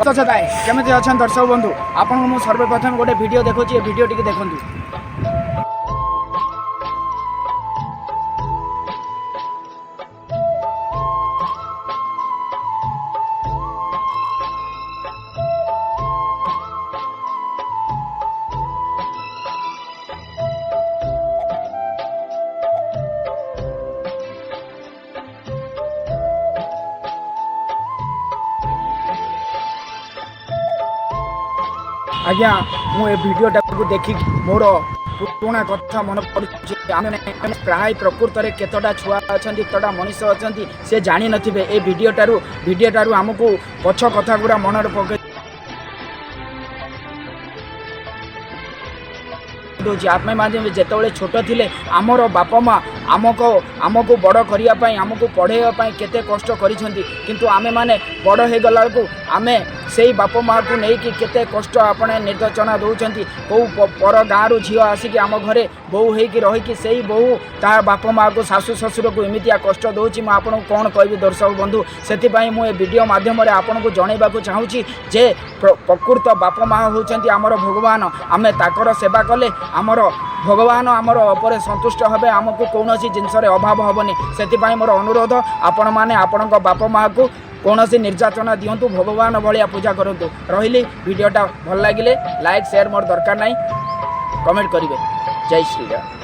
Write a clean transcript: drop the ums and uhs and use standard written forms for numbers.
केमी अच्छा दर्शक बंधु आपको मुझे सर्वप्रथम गोटे वीडियो देखो वीडियो टी देखूँ। आज्ञा मुझे वीडियोटा को देखी मोर पुराणा कथा मन पड़े प्राय प्रकृत में केतटा छुआ अच्छा केतटा मनीष अच्छा से जानी नथिबे ए वीडियोटारू आमको पछ कथा गुरा मन पके आमे माध्यम जिते छोट थिले आमर बापा माँ आमको बड़ करने आमको पढ़ाई केते कष्ट करिसेंती किंतु आमे माने बड़ हो गला को आमे से बापा माँ को लेकिन केते कष्ट आपने निर्देशना दौरान कौ पर गाँव झील आसिक आम घरे बोहू होगी रहीकि से बोहू तार बापा माँ को शाशु शशुर को एमतिया कष्ट दूसरी मुझे आपको कौन कहि दर्शक बंधु से मुझे वीडियो माध्यम आपको जनइबा चाहूँगी जे प्रकृत बापा माँ होती आमर भगवान आमे ताकर सेवा कले आमर भगवान आमर उपर संतुष्ट हे आमको कौन जिनसर अभाव हेनी से मोर अनुरोध आपण मैंने आपण बापा माँ को कौन सी निर्यातना दिंतु भगवान भाया पूजा करूँ रही वीडियोटा भल लगे लाइक शेयर मोर दरकार नहीं कमेंट करेंगे। जय श्री राम।